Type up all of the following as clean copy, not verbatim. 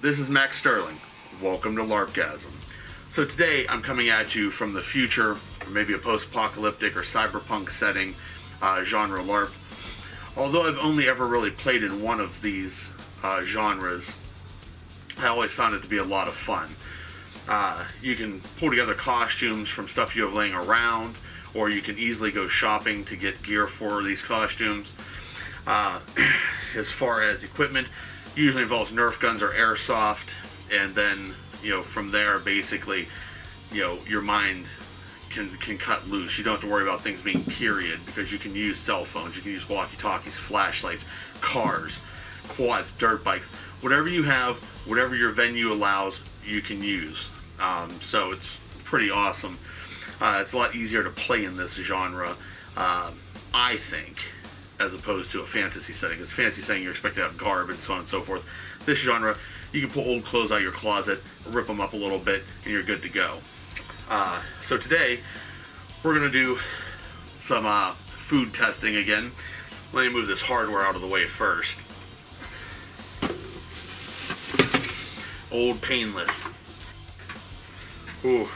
this is Max Sterling. Welcome to LarpGasm. So today I'm coming at you from the future, or maybe a post-apocalyptic or cyberpunk setting, genre LARP. Although I've only ever really played in one of these genres, I always found it to be a lot of fun. You can pull together costumes from stuff you have laying around, or you can easily go shopping to get gear for these costumes. As far as equipment, usually involves Nerf guns or airsoft, and then from there basically your mind can cut loose. You don't have to worry about things being period, because you can use cell phones, you can use walkie-talkies, flashlights, cars, quads, dirt bikes, whatever you have, whatever your venue allows, you can use. So it's pretty awesome. It's a lot easier to play in this genre, I think, as opposed to a fantasy setting. Because fantasy setting, you're expected to have garb and so on and so forth. This genre, you can pull old clothes out of your closet, rip them up a little bit, and you're good to go. So today, we're going to do some food testing again. Let me move this hardware out of the way first. Old Painless. Ooh.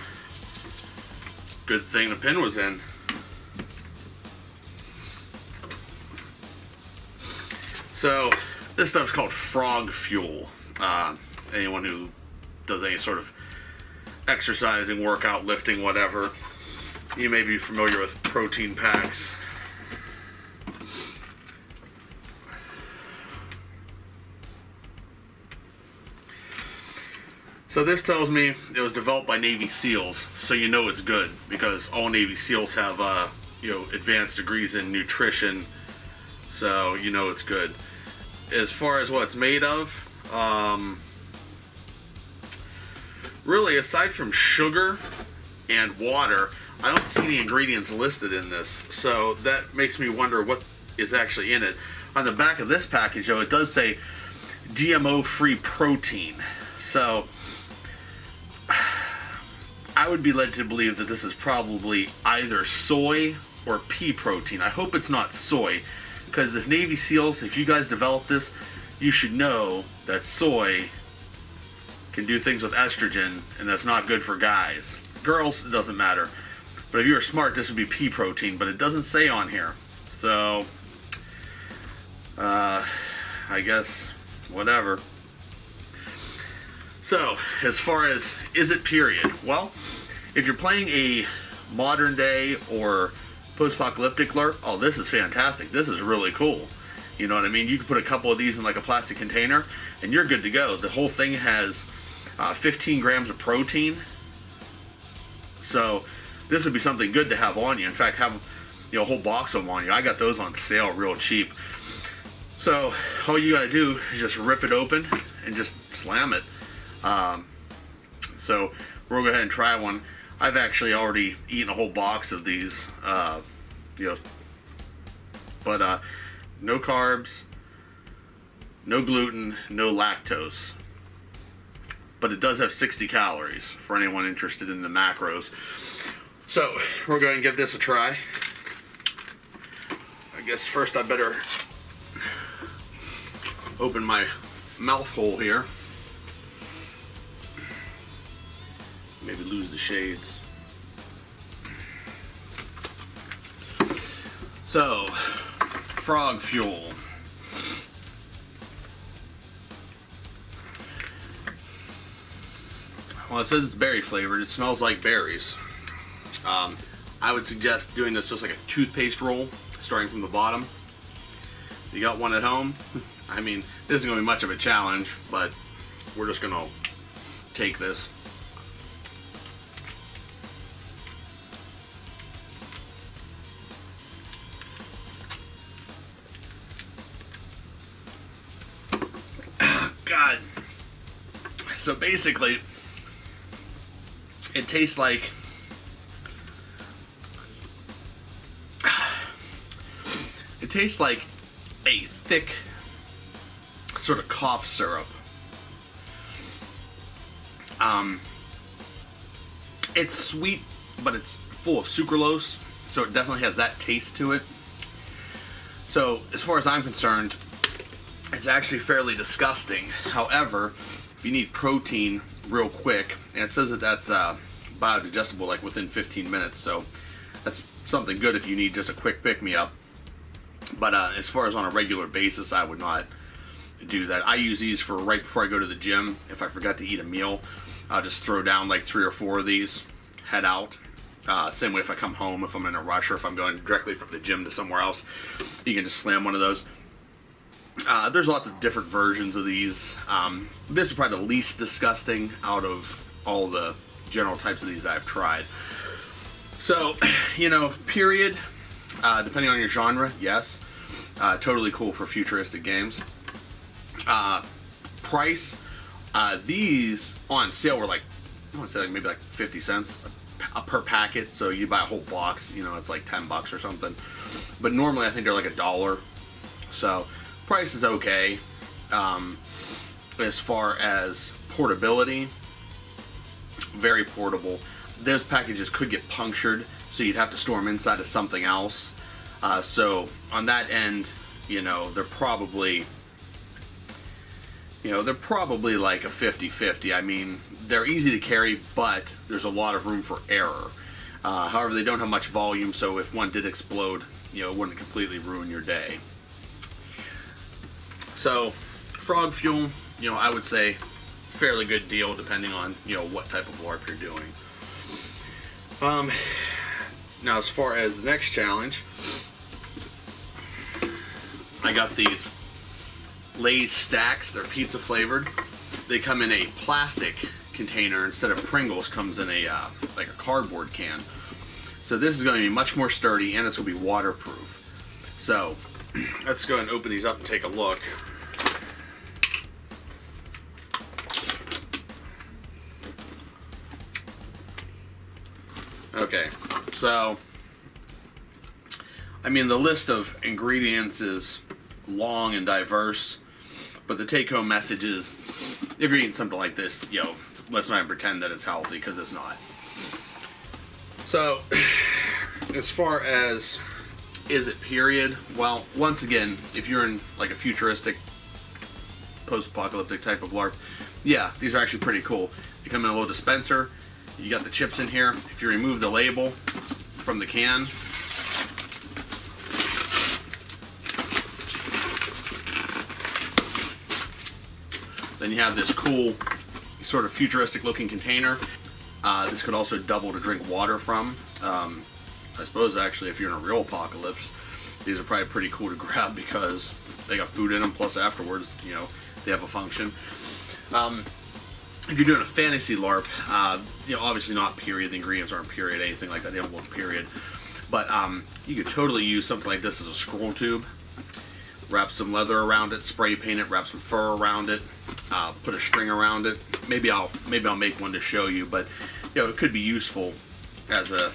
Good thing the pin was in. So, this stuff's called frog fuel. Anyone who does any sort of exercising, workout, lifting, whatever, you may be familiar with protein packs. So this tells me it was developed by Navy SEALs, so you know it's good, because all Navy SEALs have advanced degrees in nutrition, so you know it's good. As far as what it's made of, really, aside from sugar and water, I don't see any ingredients listed in this, so that makes me wonder what is actually in it. On the back of this package, though, it does say GMO-free protein, so I would be led to believe that this is probably either soy or pea protein. I hope it's not soy, because if Navy SEALs, if you guys develop this, you should know that soy can do things with estrogen, and that's not good for guys. Girls, it doesn't matter. But if you were smart, this would be pea protein, but it doesn't say on here. So, I guess, whatever. So, as far as, is it period? Well, if you're playing a modern day or post-apocalyptic LARP, oh, this is fantastic. This is really cool. You know what I mean? You can put a couple of these in like a plastic container, and you're good to go. The whole thing has 15 grams of protein. So, this would be something good to have on you. In fact, have a whole box of them on you. I got those on sale real cheap. So, all you gotta do is just rip it open and just slam it. So we'll go ahead and try one. I've actually already eaten a whole box of these, but no carbs, no gluten, no lactose. But it does have 60 calories for anyone interested in the macros. So we're going to give this a try. I guess first I better open my mouth hole here. Maybe lose the shades. So, frog fuel. Well, it says it's berry flavored. It smells like berries. I would suggest doing this just like a toothpaste roll, starting from the bottom. You got one at home? I mean, this isn't going to be much of a challenge, but we're just going to take this. God. So basically, it tastes like a thick sort of cough syrup. It's sweet, but it's full of sucralose, so it definitely has that taste to it. So as far as I'm concerned, it's actually fairly disgusting. However, if you need protein real quick, and it says that that's biodigestible like within 15 minutes, so that's something good if you need just a quick pick-me-up. But as far as on a regular basis, I would not do that. I use these for right before I go to the gym. If I forgot to eat a meal, I'll just throw down like 3 or 4 of these, head out. Same way if I come home, if I'm in a rush, or if I'm going directly from the gym to somewhere else, you can just slam one of those. There's lots of different versions of these. This is probably the least disgusting out of all the general types of these I've tried. So, you know, period, depending on your genre, yes, totally cool for futuristic games. Price, these on sale were like, I want to say like maybe like 50 cents per packet, so you buy a whole box, you know, it's like $10 or something. But normally I think they're like $1. So price is okay. As far as portability, very portable. Those packages could get punctured, so you'd have to store them inside of something else. So on that end, you know, they're probably like a 50-50. I mean, they're easy to carry, but there's a lot of room for error. However, they don't have much volume, so if one did explode, you know, it wouldn't completely ruin your day. So, frog fuel, you know, I would say fairly good deal depending on, you know, what type of LARP you're doing. Now, as far as the next challenge, I got these Lay's Stax. They're pizza flavored. They come in a plastic container instead of Pringles. Comes in a like a cardboard can. So this is going to be much more sturdy, and it's going to be waterproof. So let's go ahead and open these up and take a look. Okay, so I mean, the list of ingredients is long and diverse, but the take-home message is, if you're eating something like this, you know, let's not even pretend that it's healthy, because it's not. So, as far as, is it period? Well, once again, if you're in like a futuristic, post-apocalyptic type of LARP, yeah, these are actually pretty cool. They come in a little dispenser. You got the chips in here. If you remove the label from the can, then you have this cool sort of futuristic looking container. This could also double to drink water from. I suppose actually if you're in a real apocalypse, these are probably pretty cool to grab because they got food in them, plus afterwards, you know, they have a function. If you're doing a fantasy LARP, you know, obviously not period, the ingredients aren't period, anything like that, they don't look period. But you could totally use something like this as a scroll tube. Wrap some leather around it, spray paint it, wrap some fur around it, put a string around it. Maybe I'll make one to show you, but you know, it could be useful as a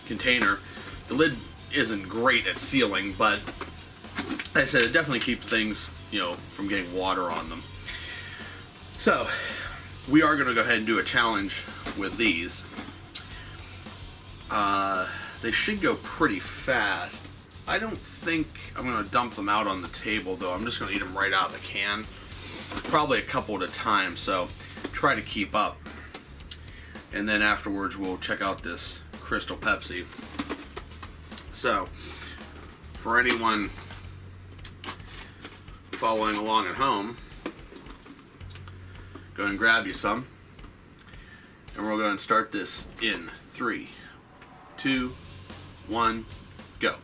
container. The lid isn't great at sealing, but like I said, it definitely keeps things, you know, from getting water on them. So we are going to go ahead and do a challenge with these. They should go pretty fast. I don't think I'm going to dump them out on the table, though. I'm just going to eat them right out of the can. Probably a couple at a time, so try to keep up. And then afterwards, we'll check out this Crystal Pepsi. So, for anyone following along at home, go ahead and grab you some. And we'll go ahead and start this in 3, 2, 1, go.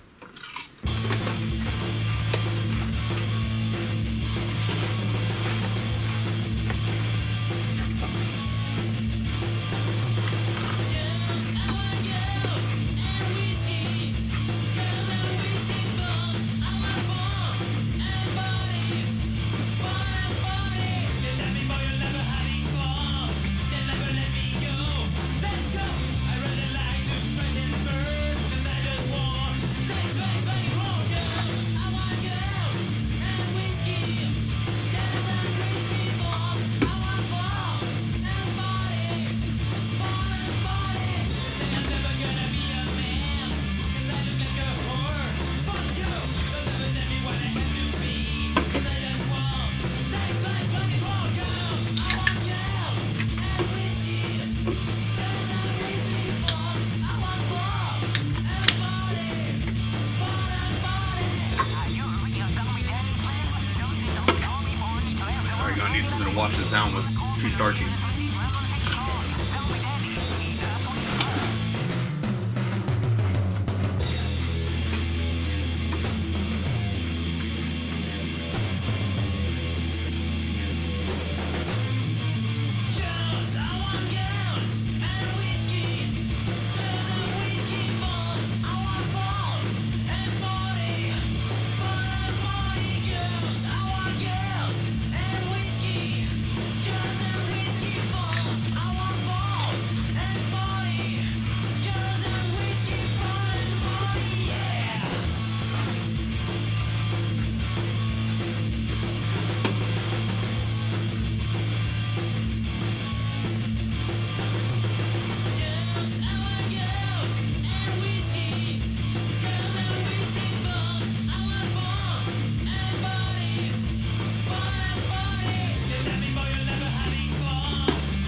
wash this down with too starchy.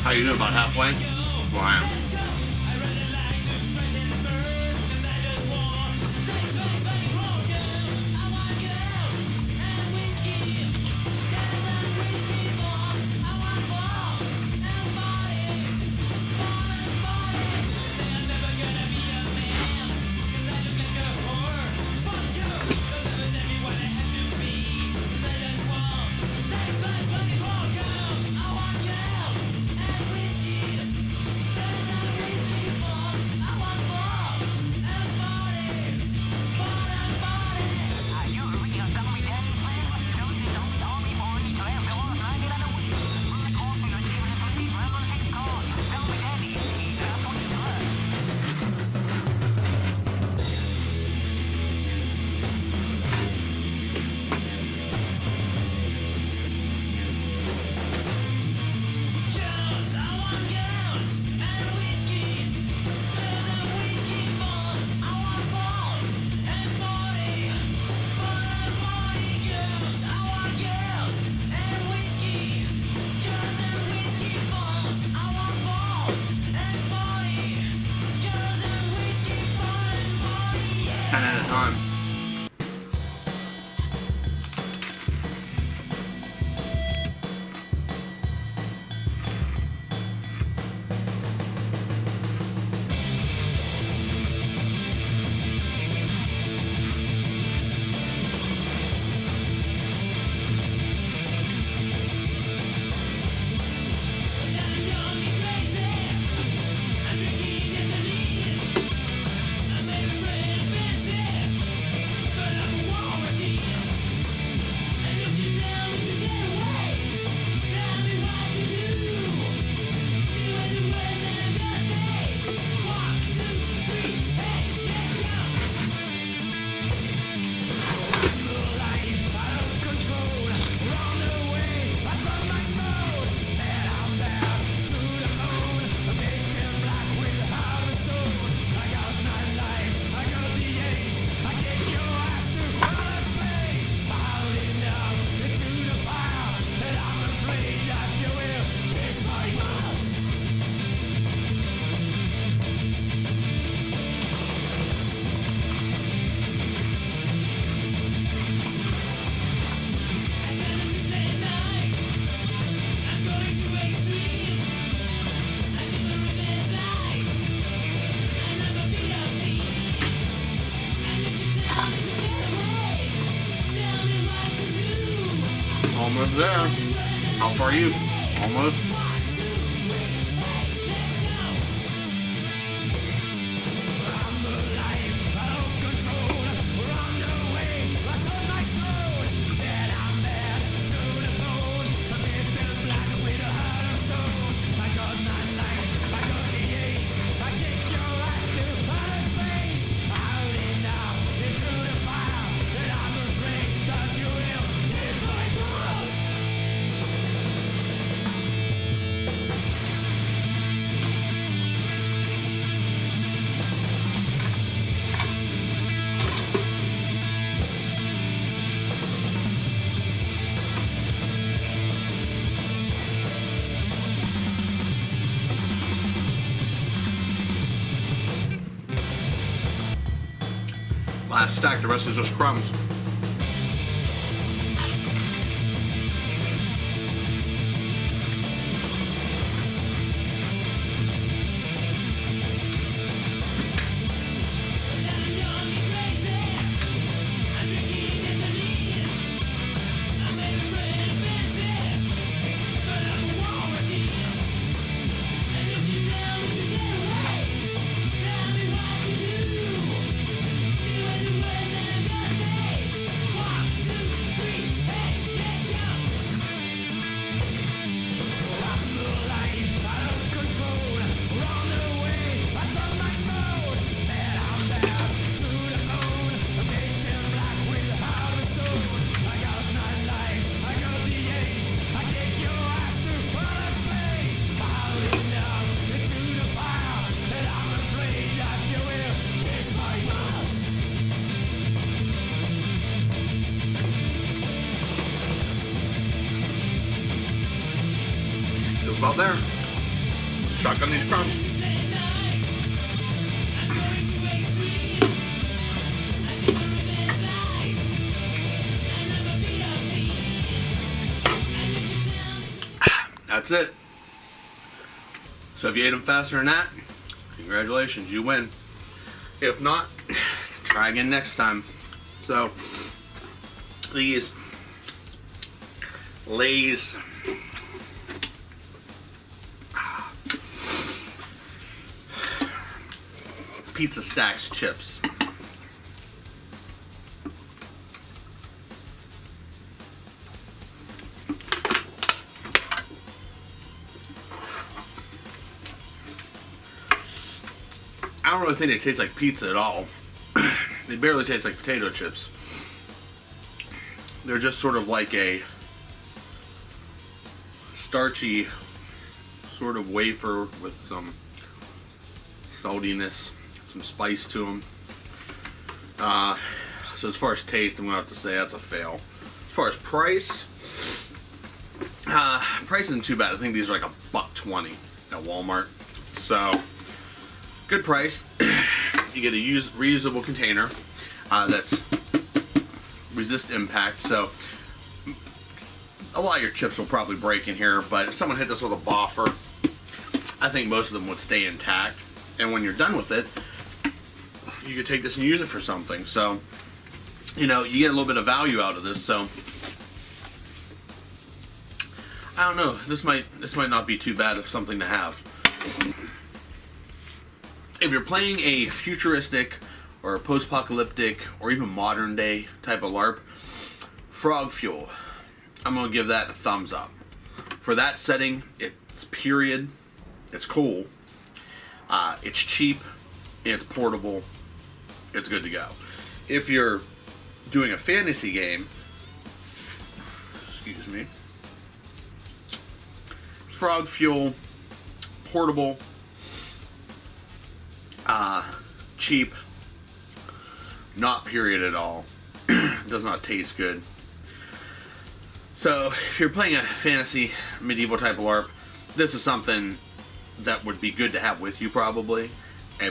How you doing? About halfway? Well, I am. At a time. Almost there. How far are you? Almost. Last stack, the rest is just crumbs. Just about there. Shotgun these crumbs. That's it. So if you ate them faster than that, congratulations, you win. If not, try again next time. So these Lay's pizza Stax chips. I don't really think they taste like pizza at all. They barely taste like potato chips. They're just sort of like a starchy sort of wafer with some saltiness, some spice to them. So as far as taste, I'm going to have to say that's a fail. As far as price, price isn't too bad. I think these are like $1.20 at Walmart. So good price. You get a reusable container that's resist impact. So a lot of your chips will probably break in here, but if someone hit this with a boffer, I think most of them would stay intact. And when you're done with it, you could take this and use it for something. So, you know, you get a little bit of value out of this. So I don't know. This might not be too bad of something to have. If you're playing a futuristic or post-apocalyptic or even modern day type of LARP, frog fuel, I'm going to give that a thumbs up. For that setting, it's period, it's cool, it's cheap, it's portable, it's good to go. If you're doing a fantasy game, excuse me, frog fuel, portable, cheap, not period at all, does not taste good. So if you're playing a fantasy medieval type of LARP, this is something that would be good to have with you probably,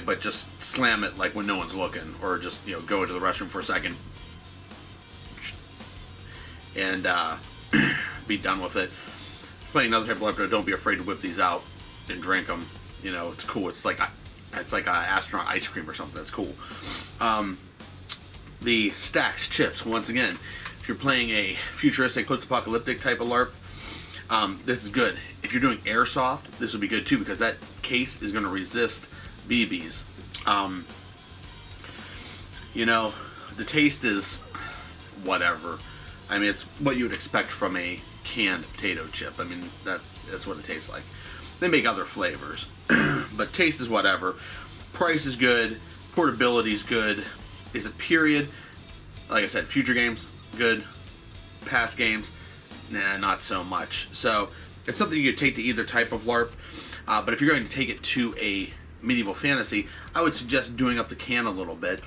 but just slam it like when no one's looking, or just, you know, go to the restroom for a second and be done with it. Playing another type of LARP, don't be afraid to whip these out and drink them. You know, it's cool. It's like a astronaut ice cream or something. It's cool. The Stax chips, once again, if you're playing a futuristic post-apocalyptic type of LARP, this is good. If you're doing airsoft, this would be good too, because that case is going to resist BBs. You know, the taste is whatever. I mean, it's what you would expect from a canned potato chip. I mean, that's what it tastes like. They make other flavors, but taste is whatever. Price is good. Portability is good. Is it period? Like I said, future games, good. Past games, nah, not so much. So it's something you could take to either type of LARP. But if you're going to take it to a medieval fantasy, I would suggest doing up the can a little bit.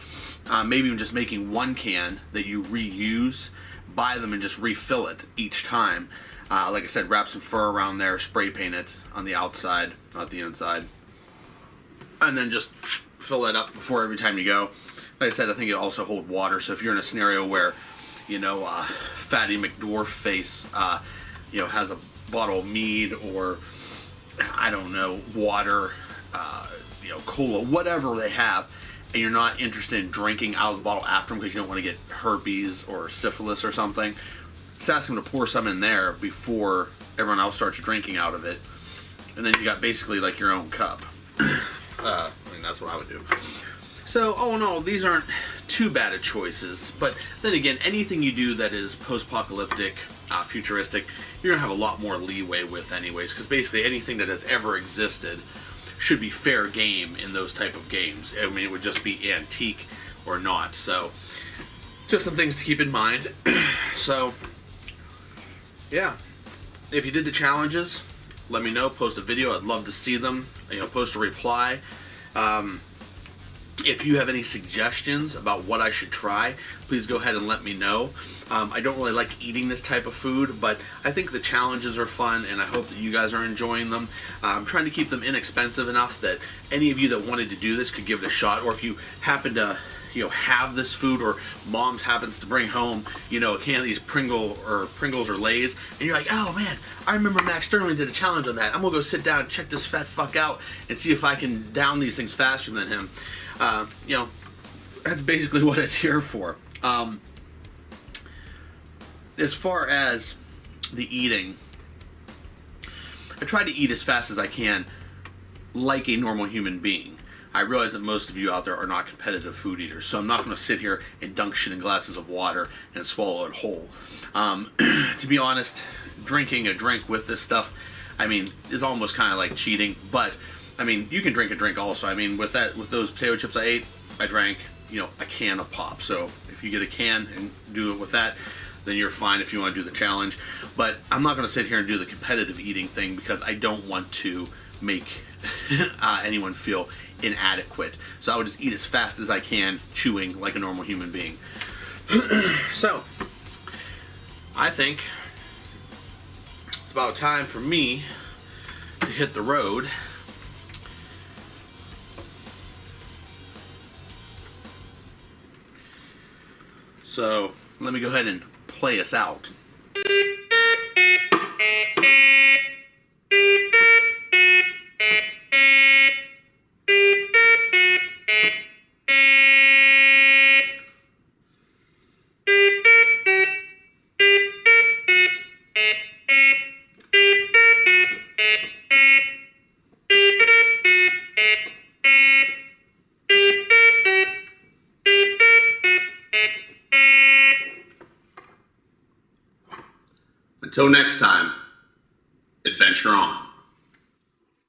Maybe even just making one can that you reuse, buy them and just refill it each time. Like I said, wrap some fur around there, spray paint it on the outside, not the inside. And then just fill it up before every time you go. Like I said, I think it also hold water. So if you're in a scenario where, you know, Fatty McDwarf face, you know, has a bottle of mead or, I don't know, water, you know, cola, whatever they have, and you're not interested in drinking out of the bottle after them because you don't want to get herpes or syphilis or something, just ask them to pour some in there before everyone else starts drinking out of it. And then you got basically like your own cup. I mean, that's what I would do. So, all in all, these aren't too bad of choices. But then again, anything you do that is post-apocalyptic, futuristic, you're going to have a lot more leeway with anyways. Because basically anything that has ever existed should be fair game in those type of games. I mean, it would just be antique or not. So, just some things to keep in mind. So, yeah. If you did the challenges, let me know. Post a video. I'd love to see them. You know, post a reply. If you have any suggestions about what I should try, please go ahead and let me know. I don't really like eating this type of food, but I think the challenges are fun, and I hope that you guys are enjoying them. I'm trying to keep them inexpensive enough that any of you that wanted to do this could give it a shot, or if you happen to have this food, or mom's happens to bring home a can of these Pringles or Lay's, and you're like, oh man, I remember Max Sterling did a challenge on that. I'm gonna go sit down and check this fat fuck out and see if I can down these things faster than him. That's basically what it's here for. As far as the eating, I try to eat as fast as I can, like a normal human being. I realize that most of you out there are not competitive food eaters, so I'm not going to sit here and dunk shit in glasses of water and swallow it whole. To be honest, drinking a drink with this stuff, is almost kind of like cheating. But you can drink a drink also. With those potato chips I ate, I drank a can of pop. So if you get a can and do it with that, then you're fine if you want to do the challenge. But I'm not going to sit here and do the competitive eating thing because I don't want to make anyone feel inadequate. So I would just eat as fast as I can, chewing like a normal human being. So I think it's about time for me to hit the road. So let me go ahead and play us out. Until next time, adventure on.